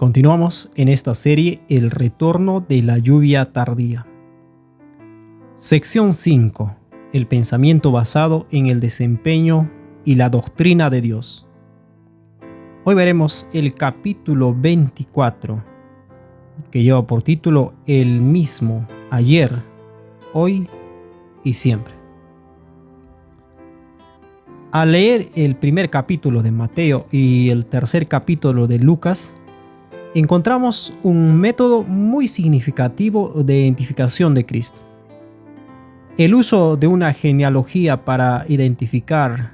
Continuamos en esta serie El retorno de la lluvia tardía. Sección 5. El pensamiento basado en el desempeño y la doctrina de Dios. Hoy veremos el capítulo 24, que lleva por título El mismo, ayer, hoy y siempre. Al leer el primer capítulo de Mateo y el tercer capítulo de Lucas, encontramos un método muy significativo de identificación de Cristo. El uso de una genealogía para identificar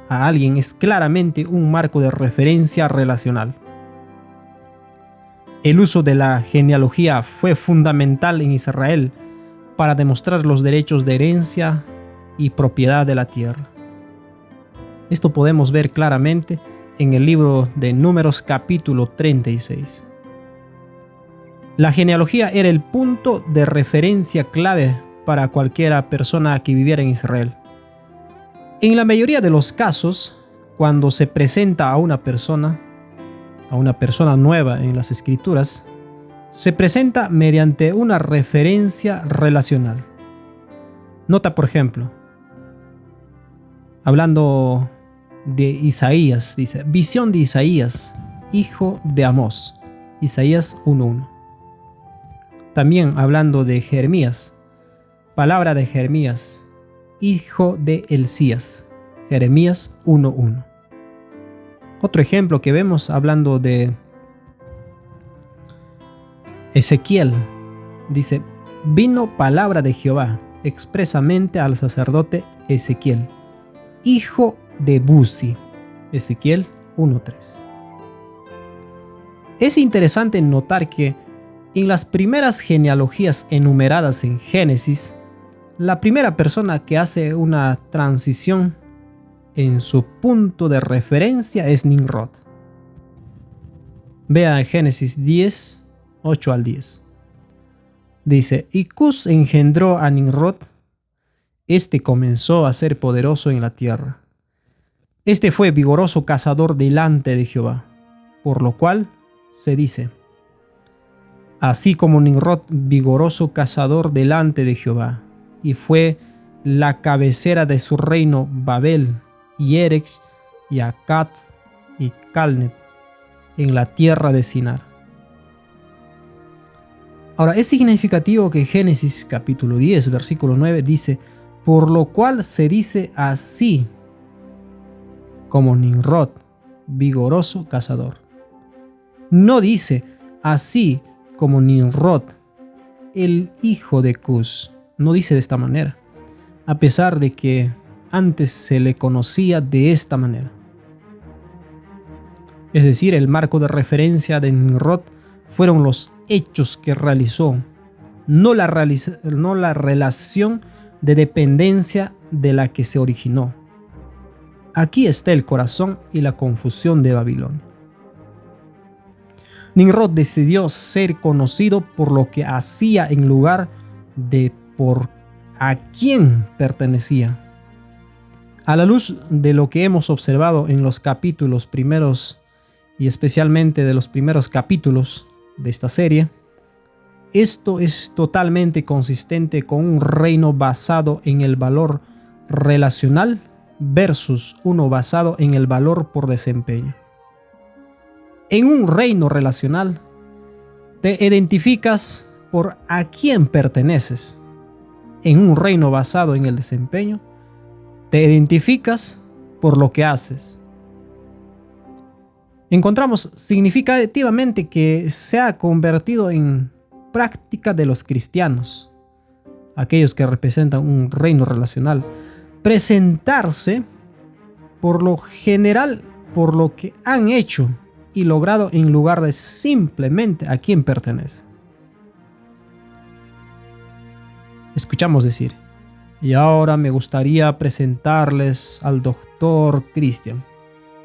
a alguien es claramente un marco de referencia relacional. El uso de la genealogía fue fundamental en Israel para demostrar los derechos de herencia y propiedad de la tierra. Esto podemos ver claramente en el libro de Números capítulo 36. La genealogía era el punto de referencia clave para cualquier persona que viviera en Israel. En la mayoría de los casos, cuando se presenta a una persona nueva en las Escrituras, se presenta mediante una referencia relacional. Nota, por ejemplo, hablando de Isaías, dice, visión de Isaías, hijo de Amós, Isaías 1:1. También hablando de Jeremías, palabra de Jeremías, hijo de Elías, Jeremías 1:1. Otro ejemplo que vemos hablando de Ezequiel, dice, vino palabra de Jehová expresamente al sacerdote Ezequiel, hijo de Buzi, Ezequiel 1:3. Es interesante notar que en las primeras genealogías enumeradas en Génesis, la primera persona que hace una transición en su punto de referencia es Nimrod. Vea Génesis 10, 8 al 10. Dice, y Cus engendró a Nimrod. Este comenzó a ser poderoso en la tierra. Este fue vigoroso cazador delante de Jehová, por lo cual se dice, así como Nimrod, vigoroso cazador delante de Jehová, y fue la cabecera de su reino Babel, y Erex, y Akkad, y Calnet, en la tierra de Sinar. Ahora, es significativo que Génesis capítulo 10, versículo 9 dice, por lo cual se dice así como Nimrod, vigoroso cazador. No dice así como Nimrod, el hijo de Cus. No dice de esta manera, a pesar de que antes se le conocía de esta manera. Es decir, el marco de referencia de Nimrod fueron los hechos que realizó, no la relación de dependencia de la que se originó. Aquí está el corazón y la confusión de Babilonia. Nimrod decidió ser conocido por lo que hacía en lugar de por a quién pertenecía. A la luz de lo que hemos observado en los capítulos primeros y especialmente de los primeros capítulos de esta serie, esto es totalmente consistente con un reino basado en el valor relacional versus uno basado en el valor por desempeño. En un reino relacional, te identificas por a quién perteneces. En un reino basado en el desempeño, te identificas por lo que haces. Encontramos significativamente que se ha convertido en práctica de los cristianos, aquellos que representan un reino relacional, presentarse por lo general por lo que han hecho y logrado en lugar de simplemente a quién pertenece. Escuchamos decir, y ahora me gustaría presentarles al doctor Cristian.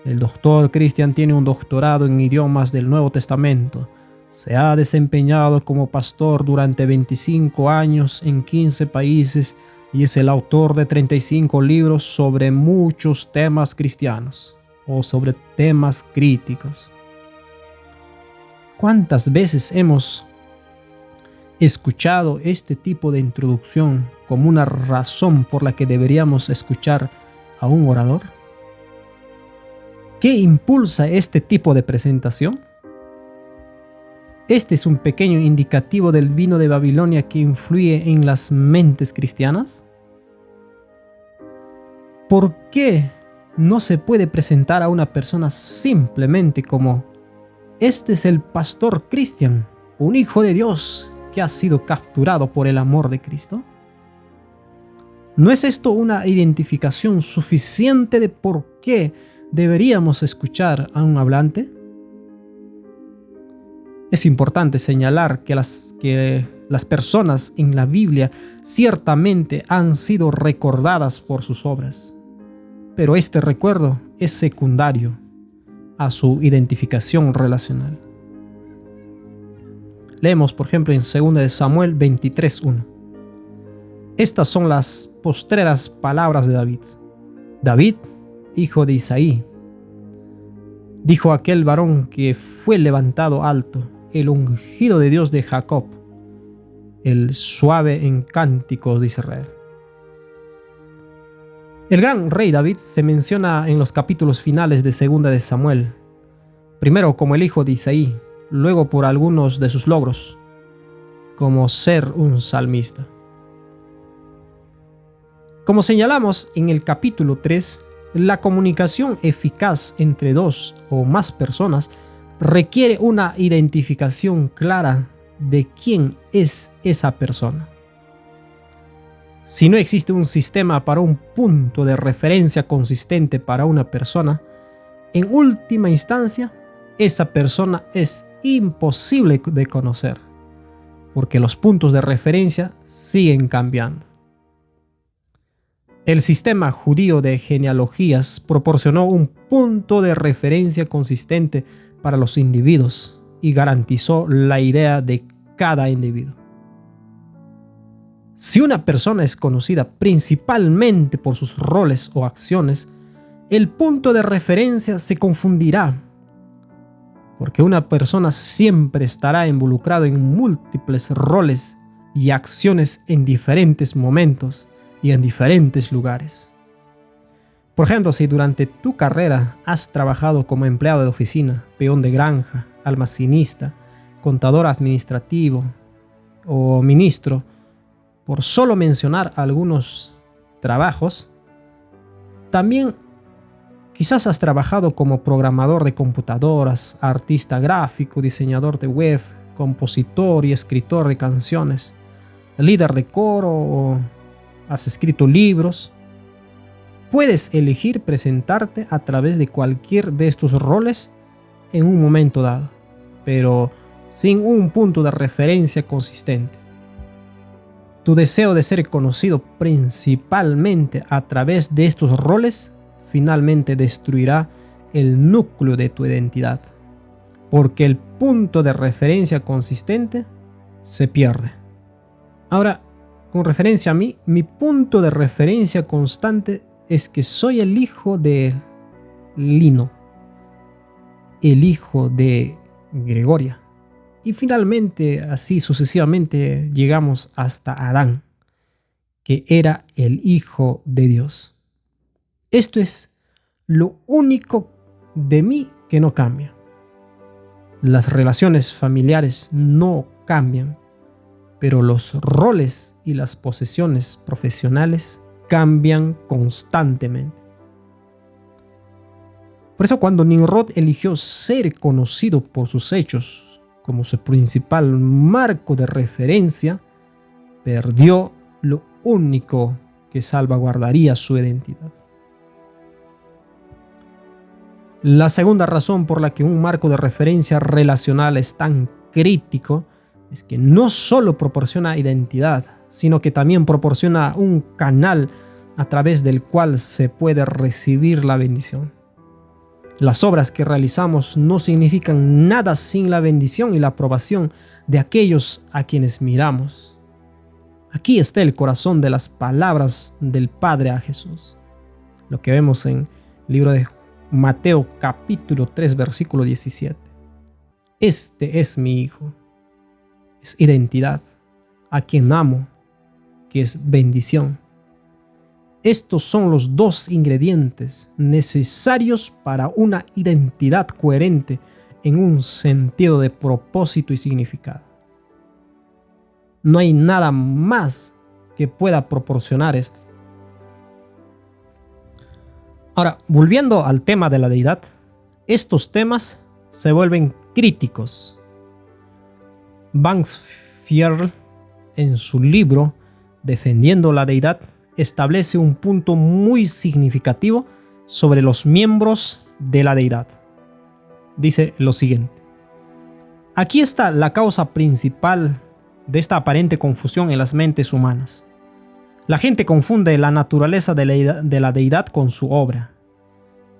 El doctor Cristian tiene un doctorado en idiomas del Nuevo Testamento. Se ha desempeñado como pastor durante 25 años en 15 países y es el autor de 35 libros sobre muchos temas cristianos o sobre temas críticos. ¿Cuántas veces hemos escuchado este tipo de introducción como una razón por la que deberíamos escuchar a un orador? ¿Qué impulsa este tipo de presentación? Este es un pequeño indicativo del vino de Babilonia que influye en las mentes cristianas. ¿Por qué no se puede presentar a una persona simplemente como: este es el pastor Cristian, un hijo de Dios que ha sido capturado por el amor de Cristo? ¿No es esto una identificación suficiente de por qué deberíamos escuchar a un hablante? Es importante señalar que las personas en la Biblia ciertamente han sido recordadas por sus obras, pero este recuerdo es secundario a su identificación relacional. Leemos, por ejemplo, en 2 de Samuel 23:1. Estas son las postreras palabras de David. David, hijo de Isaí, dijo aquel varón que fue levantado alto, el ungido de Dios de Jacob, el suave en cánticos de Israel. El gran rey David se menciona en los capítulos finales de 2 de Samuel, primero como el hijo de Isaí, luego por algunos de sus logros, como ser un salmista. Como señalamos en el capítulo 3, la comunicación eficaz entre dos o más personas requiere una identificación clara de quién es esa persona. Si no existe un sistema para un punto de referencia consistente para una persona, en última instancia, esa persona es imposible de conocer, porque los puntos de referencia siguen cambiando. El sistema judío de genealogías proporcionó un punto de referencia consistente para los individuos y garantizó la idea de cada individuo. Si una persona es conocida principalmente por sus roles o acciones, el punto de referencia se confundirá, porque una persona siempre estará involucrada en múltiples roles y acciones en diferentes momentos y en diferentes lugares. Por ejemplo, si durante tu carrera has trabajado como empleado de oficina, peón de granja, almacenista, contador administrativo o ministro, por solo mencionar algunos trabajos, también quizás has trabajado como programador de computadoras, artista gráfico, diseñador de web, compositor y escritor de canciones, líder de coro o has escrito libros. Puedes elegir presentarte a través de cualquier de estos roles en un momento dado, pero sin un punto de referencia consistente. Tu deseo de ser conocido principalmente a través de estos roles finalmente destruirá el núcleo de tu identidad, porque el punto de referencia consistente se pierde. Ahora, con referencia a mí, mi punto de referencia constante es que soy el hijo de Lino, el hijo de Gregoria, y finalmente, así sucesivamente, llegamos hasta Adán, que era el hijo de Dios. Esto es lo único de mí que no cambia. Las relaciones familiares no cambian, pero los roles y las posesiones profesionales cambian constantemente. Por eso cuando Nimrod eligió ser conocido por sus hechos como su principal marco de referencia, perdió lo único que salvaguardaría su identidad. La segunda razón por la que un marco de referencia relacional es tan crítico es que no solo proporciona identidad, sino que también proporciona un canal a través del cual se puede recibir la bendición. Las obras que realizamos no significan nada sin la bendición y la aprobación de aquellos a quienes miramos. Aquí está el corazón de las palabras del Padre a Jesús, lo que vemos en el libro de Mateo capítulo 3 versículo 17. Este es mi hijo. Es identidad. A quien amo, que es bendición. Estos son los dos ingredientes necesarios para una identidad coherente en un sentido de propósito y significado. No hay nada más que pueda proporcionar esto. Ahora, volviendo al tema de la deidad, estos temas se vuelven críticos. Banksfierl, en su libro Defendiendo la Deidad, establece un punto muy significativo sobre los miembros de la deidad. Dice lo siguiente: aquí está la causa principal de esta aparente confusión en las mentes humanas. La gente confunde la naturaleza de la deidad con su obra.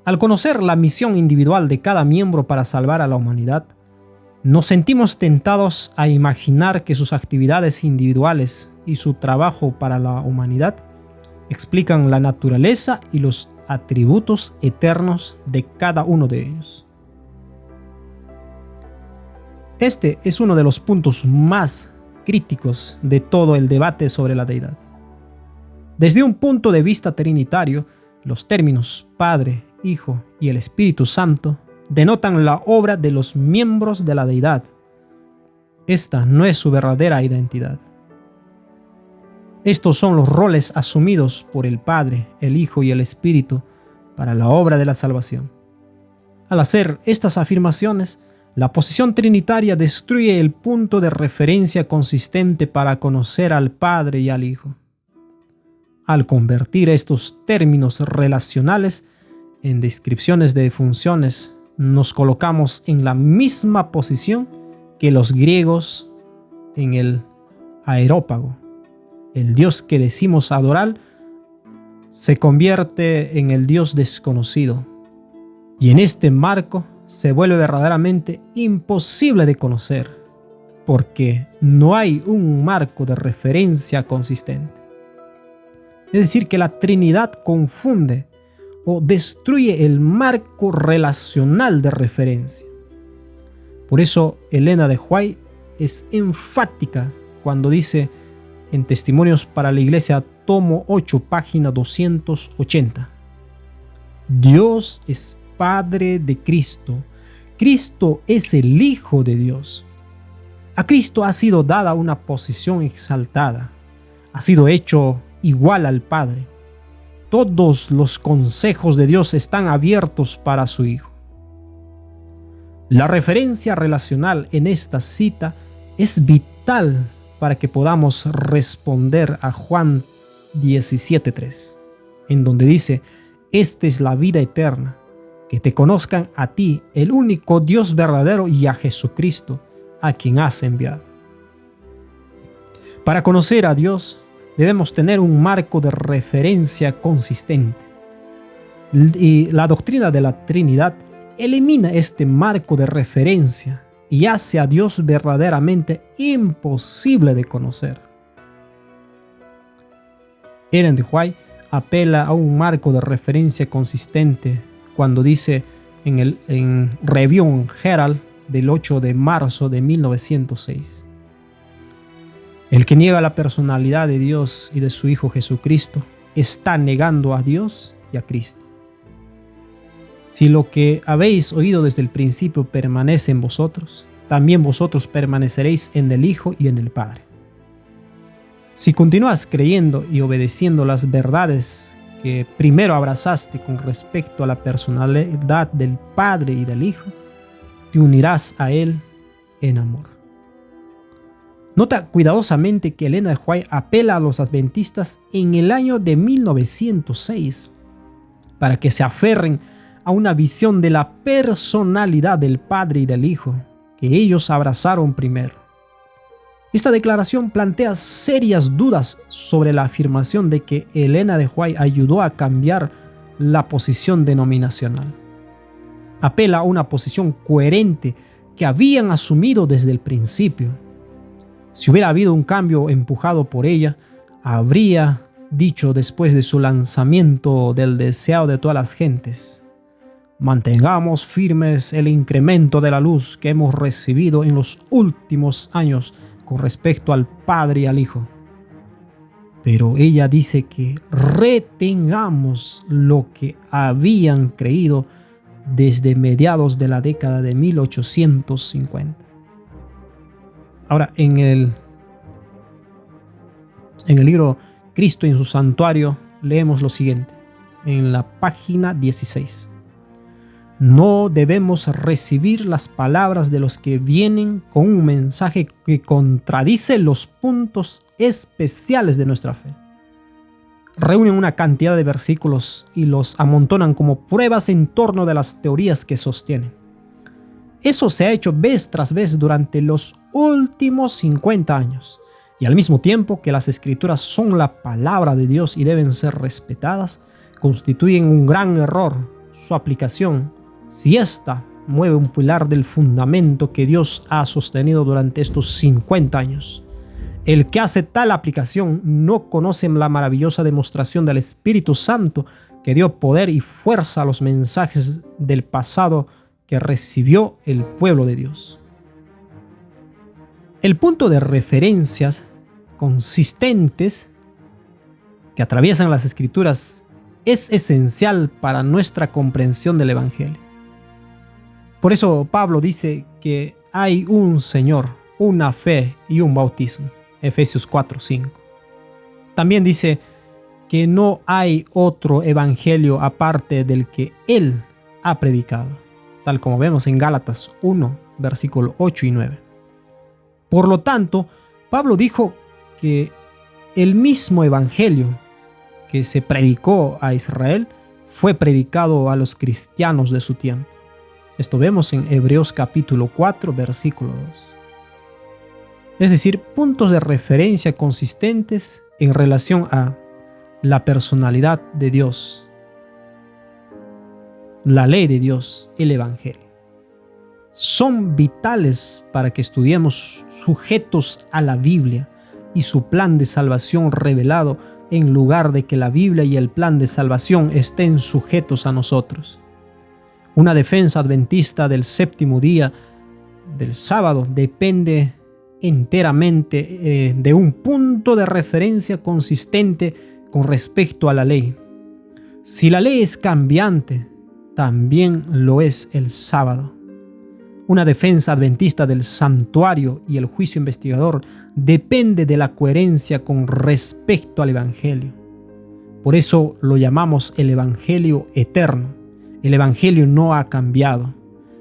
Al conocer la misión individual de cada miembro para salvar a la humanidad, nos sentimos tentados a imaginar que sus actividades individuales y su trabajo para la humanidad explican la naturaleza y los atributos eternos de cada uno de ellos. Este es uno de los puntos más críticos de todo el debate sobre la deidad. Desde un punto de vista trinitario, los términos Padre, Hijo y el Espíritu Santo denotan la obra de los miembros de la deidad. Esta no es su verdadera identidad. Estos son los roles asumidos por el Padre, el Hijo y el Espíritu para la obra de la salvación. Al hacer estas afirmaciones, la posición trinitaria destruye el punto de referencia consistente para conocer al Padre y al Hijo. Al convertir estos términos relacionales en descripciones de funciones, nos colocamos en la misma posición que los griegos en el aerópago. El Dios que decimos adorar se convierte en el Dios desconocido, y en este marco se vuelve verdaderamente imposible de conocer, porque no hay un marco de referencia consistente. Es decir, que la Trinidad confunde o destruye el marco relacional de referencia. Por eso Elena de White es enfática cuando dice en Testimonios para la Iglesia, tomo 8, página 280. Dios es Padre de Cristo. Cristo es el Hijo de Dios. A Cristo ha sido dada una posición exaltada. Ha sido hecho igual al Padre. Todos los consejos de Dios están abiertos para su Hijo. La referencia relacional en esta cita es vital para que podamos responder a Juan 17:3, en donde dice: esta es la vida eterna, que te conozcan a ti, el único Dios verdadero, y a Jesucristo, a quien has enviado. Para conocer a Dios, debemos tener un marco de referencia consistente. Y la doctrina de la Trinidad elimina este marco de referencia y hace a Dios verdaderamente imposible de conocer. Ellen de White apela a un marco de referencia consistente cuando dice en Review Herald del 8 de marzo de 1906: el que niega la personalidad de Dios y de su Hijo Jesucristo está negando a Dios y a Cristo. Si lo que habéis oído desde el principio permanece en vosotros, también vosotros permaneceréis en el Hijo y en el Padre. Si continúas creyendo y obedeciendo las verdades que primero abrazaste con respecto a la personalidad del Padre y del Hijo, te unirás a Él en amor. Nota cuidadosamente que Elena de White apela a los adventistas en el año de 1906 para que se aferren a una visión de la personalidad del Padre y del Hijo que ellos abrazaron primero. Esta declaración plantea serias dudas sobre la afirmación de que Elena de White ayudó a cambiar la posición denominacional. Apela a una posición coherente que habían asumido desde el principio. Si hubiera habido un cambio empujado por ella, habría dicho después de su lanzamiento del deseado de todas las gentes: Mantengamos firmes el incremento de la luz que hemos recibido en los últimos años con respecto al Padre y al Hijo. Pero ella dice que retengamos lo que habían creído desde mediados de la década de 1850. Ahora, en el libro Cristo en su Santuario, leemos lo siguiente, en la página 16. No debemos recibir las palabras de los que vienen con un mensaje que contradice los puntos especiales de nuestra fe. Reúnen una cantidad de versículos y los amontonan como pruebas en torno de las teorías que sostienen. Eso se ha hecho vez tras vez durante los últimos 50 años. Y al mismo tiempo que las Escrituras son la palabra de Dios y deben ser respetadas, constituyen un gran error su aplicación si ésta mueve un pilar del fundamento que Dios ha sostenido durante estos 50 años. El que hace tal aplicación no conoce la maravillosa demostración del Espíritu Santo que dio poder y fuerza a los mensajes del pasado que recibió el pueblo de Dios. El punto de referencias consistentes que atraviesan las Escrituras es esencial para nuestra comprensión del Evangelio. Por eso Pablo dice que hay un Señor, una fe y un bautismo. Efesios 4:5. También dice que no hay otro evangelio aparte del que Él ha predicado, tal como vemos en Gálatas 1, versículo 8 y 9. Por lo tanto, Pablo dijo que el mismo evangelio que se predicó a Israel fue predicado a los cristianos de su tiempo. Esto vemos en Hebreos capítulo 4, versículo 2. Es decir, puntos de referencia consistentes en relación a la personalidad de Dios, la ley de Dios, el Evangelio. Son vitales para que estudiemos sujetos a la Biblia y su plan de salvación revelado, en lugar de que la Biblia y el plan de salvación estén sujetos a nosotros. Una defensa adventista del séptimo día, del sábado, depende enteramente de un punto de referencia consistente con respecto a la ley. Si la ley es cambiante, también lo es el sábado. Una defensa adventista del santuario y el juicio investigador depende de la coherencia con respecto al Evangelio. Por eso lo llamamos el Evangelio eterno. El Evangelio no ha cambiado.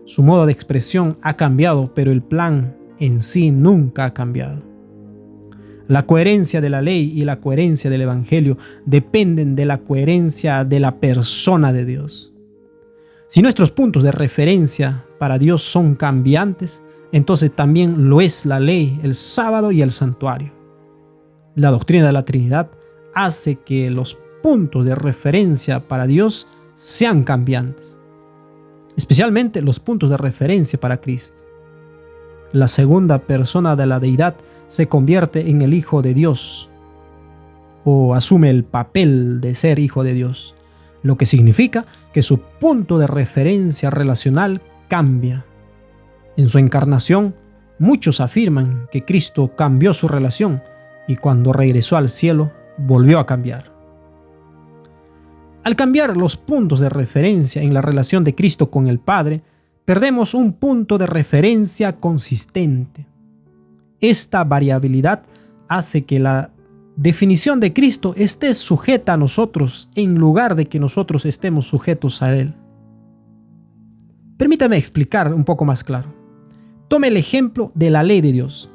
Su modo de expresión ha cambiado, pero el plan en sí nunca ha cambiado. La coherencia de la ley y la coherencia del Evangelio dependen de la coherencia de la persona de Dios. Si nuestros puntos de referencia para Dios son cambiantes, entonces también lo es la ley, el sábado y el santuario. La doctrina de la Trinidad hace que los puntos de referencia para Dios sean cambiantes, especialmente los puntos de referencia para Cristo. La segunda persona de la deidad se convierte en el Hijo de Dios o asume el papel de ser Hijo de Dios, lo que significa que su punto de referencia relacional cambia. En su encarnación, muchos afirman que Cristo cambió su relación y cuando regresó al cielo, volvió a cambiar. Al cambiar los puntos de referencia en la relación de Cristo con el Padre, perdemos un punto de referencia consistente. Esta variabilidad hace que la definición de Cristo esté sujeta a nosotros en lugar de que nosotros estemos sujetos a Él. Permítame explicar un poco más claro. Tome el ejemplo de la ley de Dios.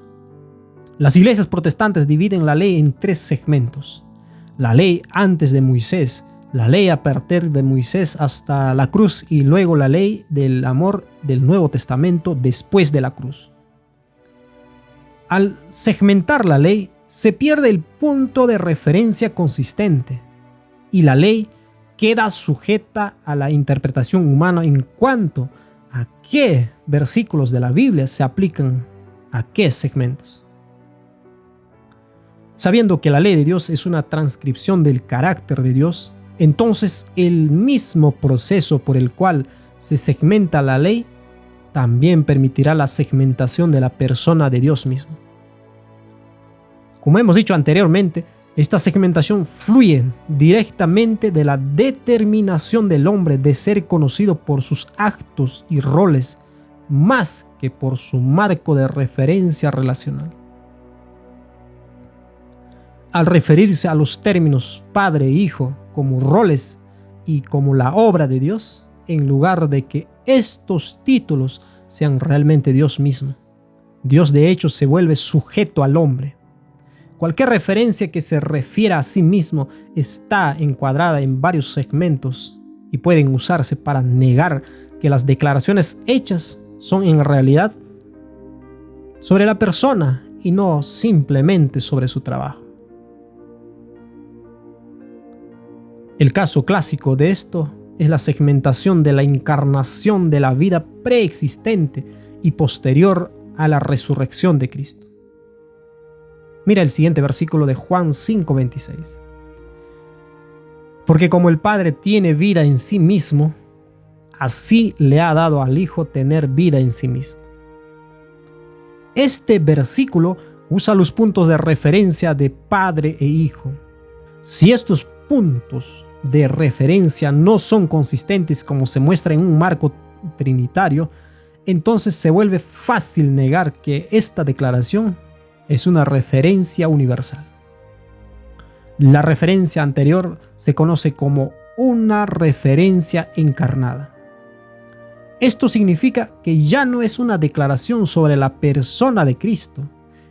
Las iglesias protestantes dividen la ley en 3 segmentos. La ley antes de Moisés, la ley a partir de Moisés hasta la cruz y luego la ley del amor del Nuevo Testamento después de la cruz. Al segmentar la ley, se pierde el punto de referencia consistente y la ley queda sujeta a la interpretación humana en cuanto a qué versículos de la Biblia se aplican a qué segmentos. Sabiendo que la ley de Dios es una transcripción del carácter de Dios, entonces el mismo proceso por el cual se segmenta la ley, también permitirá la segmentación de la persona de Dios mismo. Como hemos dicho anteriormente, esta segmentación fluye directamente de la determinación del hombre de ser conocido por sus actos y roles, más que por su marco de referencia relacional. Al referirse a los términos Padre e Hijo como roles y como la obra de Dios, en lugar de que estos títulos sean realmente Dios mismo, Dios de hecho se vuelve sujeto al hombre. Cualquier referencia que se refiera a sí mismo está encuadrada en varios segmentos y pueden usarse para negar que las declaraciones hechas son en realidad sobre la persona y no simplemente sobre su trabajo. El caso clásico de esto es la segmentación de la encarnación de la vida preexistente y posterior a la resurrección de Cristo. Mira el siguiente versículo de Juan 5:26. Porque como el Padre tiene vida en sí mismo, así le ha dado al Hijo tener vida en sí mismo. Este versículo usa los puntos de referencia de Padre e Hijo. Si estos puntos de referencia no son consistentes como se muestra en un marco trinitario, entonces se vuelve fácil negar que esta declaración es una referencia universal. La referencia anterior se conoce como una referencia encarnada. Esto significa que ya no es una declaración sobre la persona de Cristo,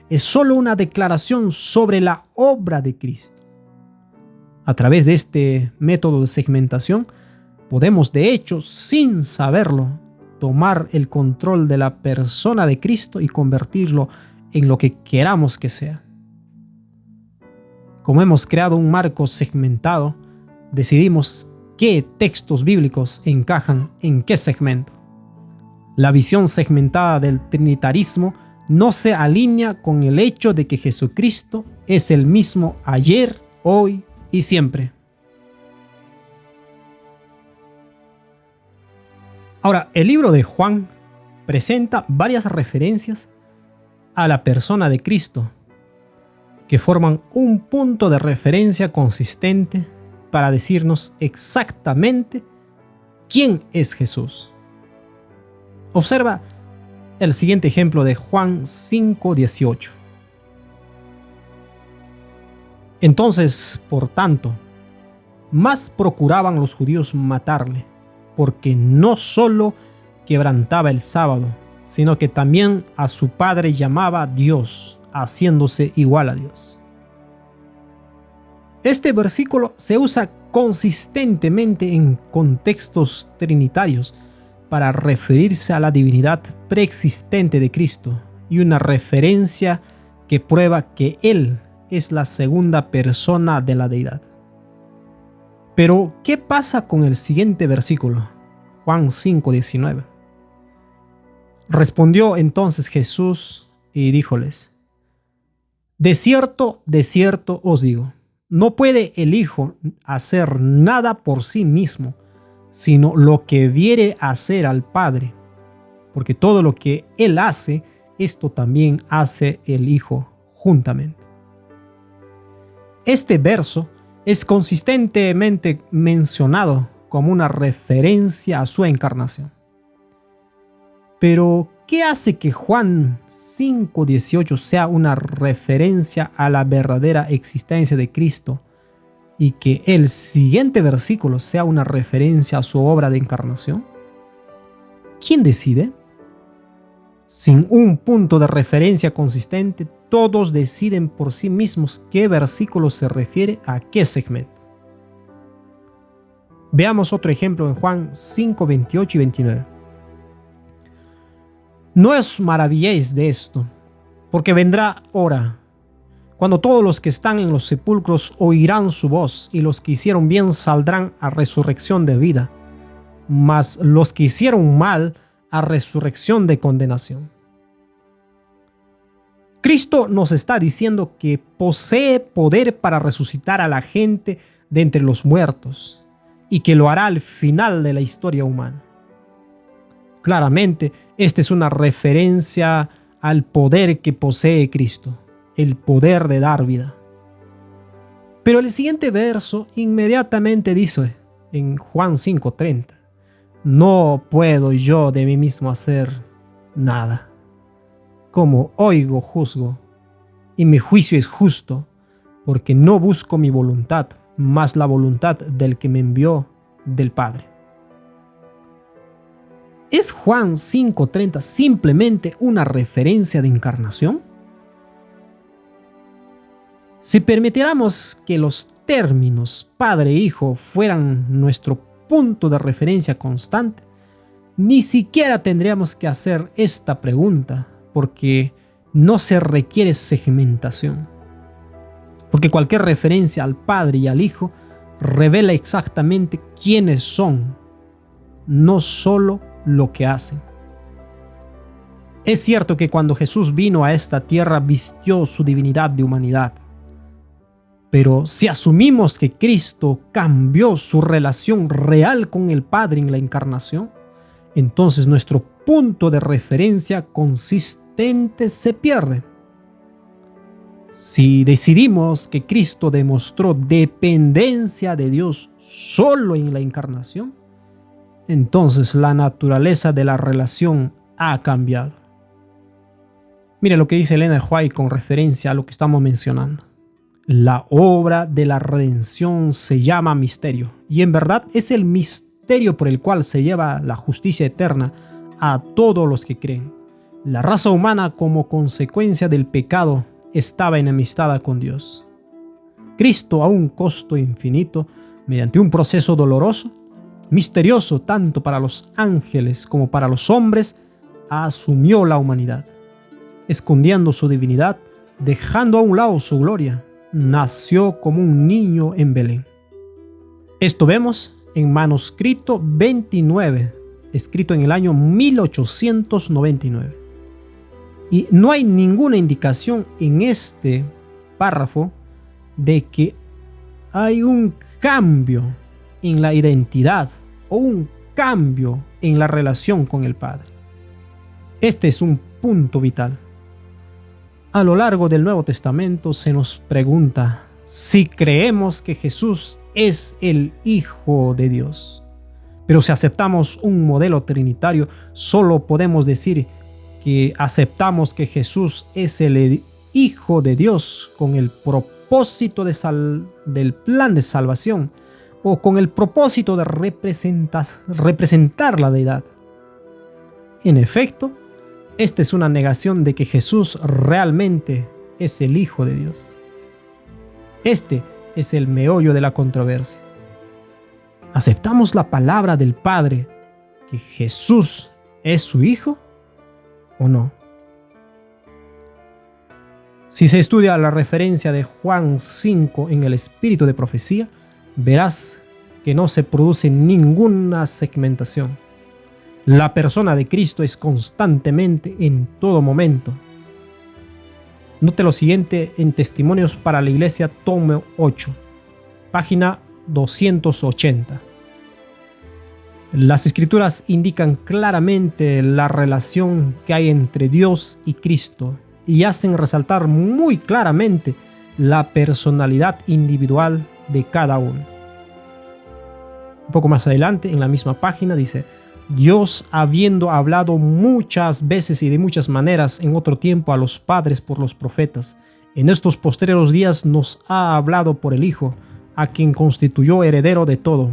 es solo una declaración sobre la obra de Cristo. A través de este método de segmentación, podemos de hecho, sin saberlo, tomar el control de la persona de Cristo y convertirlo en lo que queramos que sea. Como hemos creado un marco segmentado, decidimos qué textos bíblicos encajan en qué segmento. La visión segmentada del trinitarismo no se alinea con el hecho de que Jesucristo es el mismo ayer, hoy y siempre. Ahora, el libro de Juan presenta varias referencias a la persona de Cristo que forman un punto de referencia consistente para decirnos exactamente quién es Jesús. Observa el siguiente ejemplo de Juan 5:18. Entonces, por tanto, más procuraban los judíos matarle, porque no solo quebrantaba el sábado, sino que también a su Padre llamaba Dios, haciéndose igual a Dios. Este versículo se usa consistentemente en contextos trinitarios para referirse a la divinidad preexistente de Cristo y una referencia que prueba que Él es la segunda persona de la deidad. Pero, ¿qué pasa con el siguiente versículo? Juan 5:19. Respondió entonces Jesús y díjoles: de cierto os digo, no puede el Hijo hacer nada por sí mismo, sino lo que viere hacer al Padre, porque todo lo que Él hace, esto también hace el Hijo juntamente. Este verso es consistentemente mencionado como una referencia a su encarnación. Pero, ¿qué hace que Juan 5:18 sea una referencia a la verdadera existencia de Cristo y que el siguiente versículo sea una referencia a su obra de encarnación? ¿Quién decide? Sin un punto de referencia consistente, todos deciden por sí mismos qué versículo se refiere a qué segmento. Veamos otro ejemplo en Juan 5:28 y 29. No os maravilléis de esto, porque vendrá hora, cuando todos los que están en los sepulcros oirán su voz, y los que hicieron bien saldrán a resurrección de vida, mas los que hicieron mal a resurrección de condenación. Cristo nos está diciendo que posee poder para resucitar a la gente de entre los muertos y que lo hará al final de la historia humana. Claramente, esta es una referencia al poder que posee Cristo, el poder de dar vida. Pero el siguiente verso inmediatamente dice en Juan 5:30, no puedo yo de mí mismo hacer nada. Como oigo, juzgo, y mi juicio es justo, porque no busco mi voluntad, mas la voluntad del que me envió, del Padre. ¿Es Juan 5:30 simplemente una referencia de encarnación? Si permitiéramos que los términos Padre e Hijo fueran nuestro punto de referencia constante, ni siquiera tendríamos que hacer esta pregunta, porque no se requiere segmentación. Porque cualquier referencia al Padre y al Hijo revela exactamente quiénes son, no solo lo que hacen. Es cierto que cuando Jesús vino a esta tierra vistió su divinidad de humanidad. Pero si asumimos que Cristo cambió su relación real con el Padre en la encarnación, entonces nuestro punto de referencia consistente se pierde. Si decidimos que Cristo demostró dependencia de Dios solo en la encarnación, entonces la naturaleza de la relación ha cambiado. Mire lo que dice Elena White con referencia a lo que estamos mencionando. La obra de la redención se llama misterio, y en verdad es el misterio por el cual se lleva la justicia eterna a todos los que creen. La raza humana, como consecuencia del pecado, estaba enemistada con Dios. Cristo, a un costo infinito, mediante un proceso doloroso, misterioso tanto para los ángeles como para los hombres, asumió la humanidad. Escondiendo su divinidad, dejando a un lado su gloria, nació como un niño en Belén. Esto vemos en manuscrito 29, escrito en el año 1899. Y no hay ninguna indicación en este párrafo de que hay un cambio en la identidad o un cambio en la relación con el Padre. Este es un punto vital. A lo largo del Nuevo Testamento se nos pregunta si creemos que Jesús es el Hijo de Dios. Pero si aceptamos un modelo trinitario, solo podemos decir que aceptamos que Jesús es el Hijo de Dios con el propósito del plan de salvación o con el propósito de representar la deidad. En efecto, esta es una negación de que Jesús realmente es el Hijo de Dios. Este es el meollo de la controversia. ¿Aceptamos la palabra del Padre que Jesús es su Hijo o no? Si se estudia la referencia de Juan 5 en el espíritu de profecía, verás que no se produce ninguna segmentación. La persona de Cristo es constantemente en todo momento. Note lo siguiente en Testimonios para la Iglesia, tomo 8, página 280. Las Escrituras indican claramente la relación que hay entre Dios y Cristo y hacen resaltar muy claramente la personalidad individual de cada uno. Un poco más adelante, en la misma página, dice: Dios, habiendo hablado muchas veces y de muchas maneras en otro tiempo a los padres por los profetas, en estos postreros días nos ha hablado por el Hijo, a quien constituyó heredero de todo,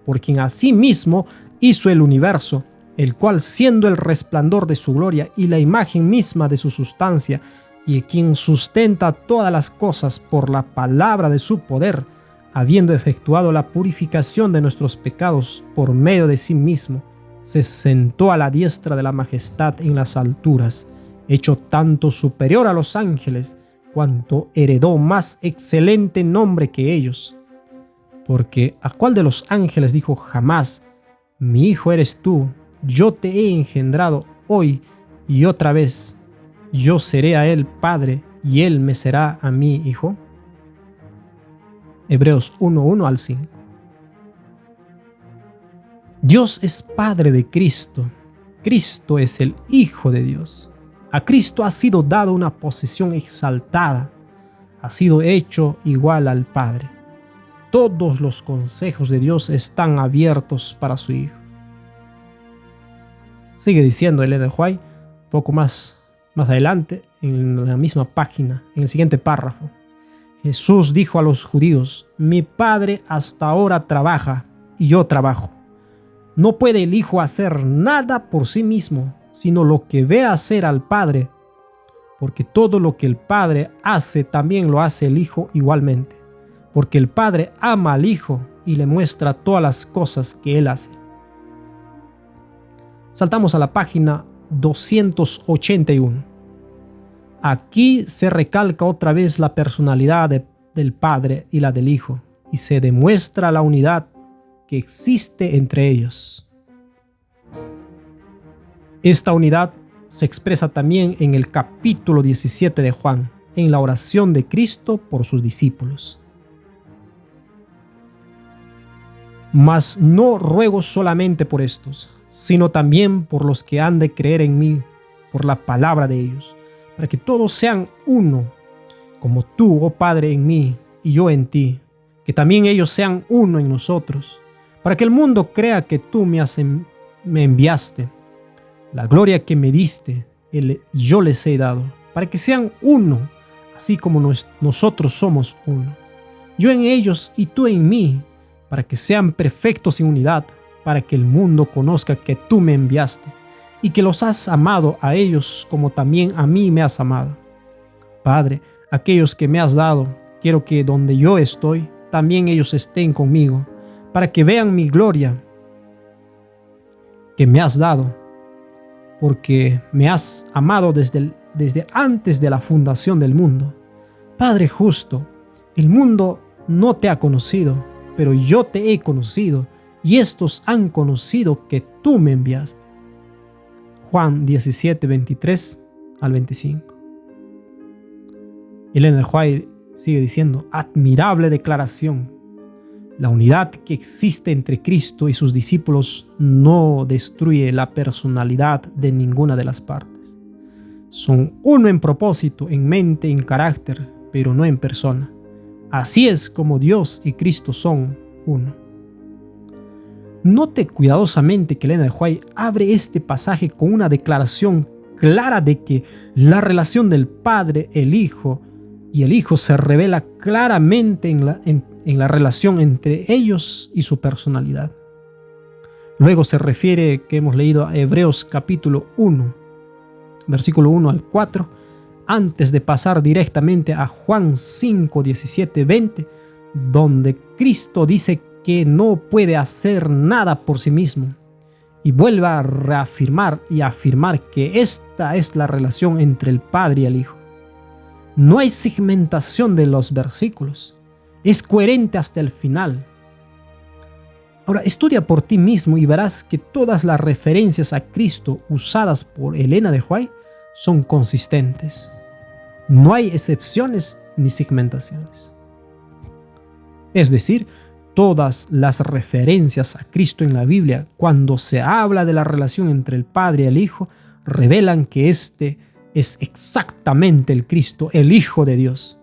por quien asimismo hizo el universo, el cual, siendo el resplandor de su gloria y la imagen misma de su sustancia, y quien sustenta todas las cosas por la palabra de su poder, habiendo efectuado la purificación de nuestros pecados por medio de sí mismo, se sentó a la diestra de la majestad en las alturas, hecho tanto superior a los ángeles, cuanto heredó más excelente nombre que ellos. Porque ¿a cuál de los ángeles dijo jamás: mi hijo eres tú, yo te he engendrado hoy y otra vez, yo seré a él padre y él me será a mí hijo? Hebreos 1:1 al 5. Dios es Padre de Cristo. Cristo es el Hijo de Dios. A Cristo ha sido dado una posición exaltada, ha sido hecho igual al Padre. Todos los consejos de Dios están abiertos para su Hijo. Sigue diciendo Ellen de White, poco más adelante, en la misma página, en el siguiente párrafo. Jesús dijo a los judíos: mi Padre hasta ahora trabaja y yo trabajo. No puede el Hijo hacer nada por sí mismo, sino lo que ve hacer al Padre, porque todo lo que el Padre hace también lo hace el Hijo igualmente, porque el Padre ama al Hijo y le muestra todas las cosas que Él hace. Saltamos a la página 281. Aquí se recalca otra vez la personalidad del Padre y la del Hijo, y se demuestra la unidad que existe entre ellos. Esta unidad se expresa también en el capítulo 17 de Juan, en la oración de Cristo por sus discípulos. Mas no ruego solamente por estos, sino también por los que han de creer en mí por la palabra de ellos, para que todos sean uno, como tú, oh Padre, en mí y yo en ti, que también ellos sean uno en nosotros, para que el mundo crea que tú me enviaste. La gloria que me diste, yo les he dado, para que sean uno, así como nosotros somos uno. Yo en ellos y tú en mí, para que sean perfectos en unidad, para que el mundo conozca que tú me enviaste y que los has amado a ellos como también a mí me has amado. Padre, aquellos que me has dado, quiero que donde yo estoy, también ellos estén conmigo, para que vean mi gloria que me has dado, porque me has amado desde antes de la fundación del mundo. Padre justo, el mundo no te ha conocido, pero yo te he conocido, y estos han conocido que tú me enviaste. Juan 17, 23 al 25. Ellen White sigue diciendo: admirable declaración. La unidad que existe entre Cristo y sus discípulos no destruye la personalidad de ninguna de las partes. Son uno en propósito, en mente, en carácter, pero no en persona. Así es como Dios y Cristo son uno. Note cuidadosamente que Ellen White abre este pasaje con una declaración clara de que la relación del Padre, el Hijo y el Hijo se revela claramente en la relación entre ellos y su personalidad. Luego se refiere, que hemos leído, a Hebreos capítulo 1, versículo 1 al 4, antes de pasar directamente a Juan 5, 17, 20, donde Cristo dice que no puede hacer nada por sí mismo, y vuelve a reafirmar y afirmar que esta es la relación entre el Padre y el Hijo. No hay segmentación de los versículos, es coherente hasta el final. Ahora, estudia por ti mismo y verás que todas las referencias a Cristo usadas por Ellen de White son consistentes. No hay excepciones ni segmentaciones. Es decir, todas las referencias a Cristo en la Biblia, cuando se habla de la relación entre el Padre y el Hijo, revelan que este es exactamente el Cristo, el Hijo de Dios.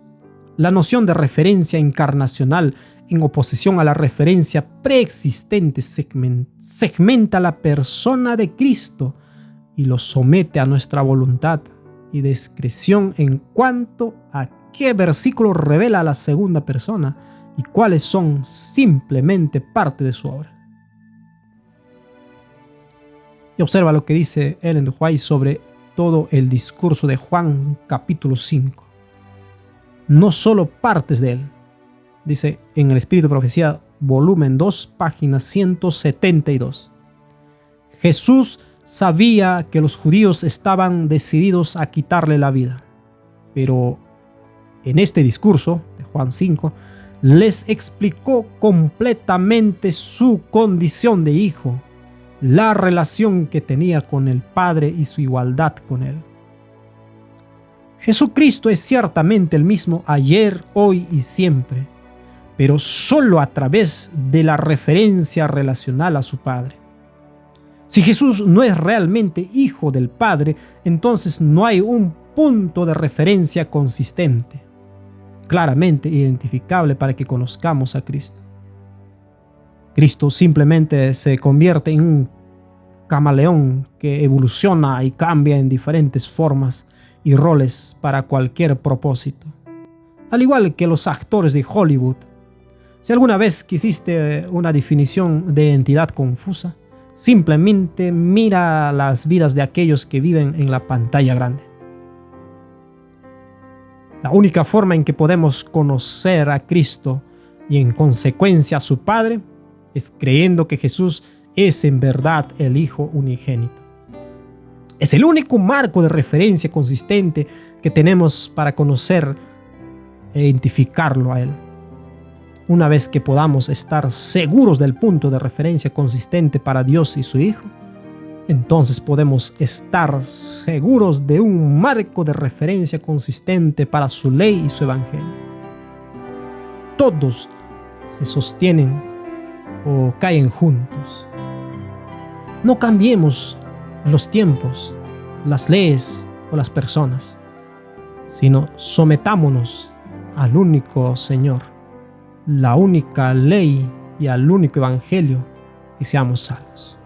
La noción de referencia encarnacional, en oposición a la referencia preexistente, segmenta la persona de Cristo y lo somete a nuestra voluntad y discreción en cuanto a qué versículo revela a la segunda persona y cuáles son simplemente parte de su obra. Y observa lo que dice Ellen White sobre todo el discurso de Juan capítulo 5. No solo partes de él. Dice en el Espíritu de Profecía, volumen 2, página 172. Jesús sabía que los judíos estaban decididos a quitarle la vida, pero en este discurso de Juan 5 les explicó completamente su condición de hijo, la relación que tenía con el Padre y su igualdad con él. Jesucristo es ciertamente el mismo ayer, hoy y siempre, pero solo a través de la referencia relacional a su Padre. Si Jesús no es realmente Hijo del Padre, entonces no hay un punto de referencia consistente, claramente identificable para que conozcamos a Cristo. Cristo simplemente se convierte en un camaleón que evoluciona y cambia en diferentes formas y roles para cualquier propósito. Al igual que los actores de Hollywood. Si alguna vez quisiste una definición de entidad confusa, simplemente mira las vidas de aquellos que viven en la pantalla grande. La única forma en que podemos conocer a Cristo y en consecuencia a su Padre es creyendo que Jesús es en verdad el Hijo unigénito. Es el único marco de referencia consistente que tenemos para conocer e identificarlo a Él. Una vez que podamos estar seguros del punto de referencia consistente para Dios y su Hijo, entonces podemos estar seguros de un marco de referencia consistente para su ley y su evangelio. Todos se sostienen o caen juntos. No cambiemos los tiempos, las leyes o las personas, sino sometámonos al único Señor, la única ley y al único evangelio, y seamos salvos.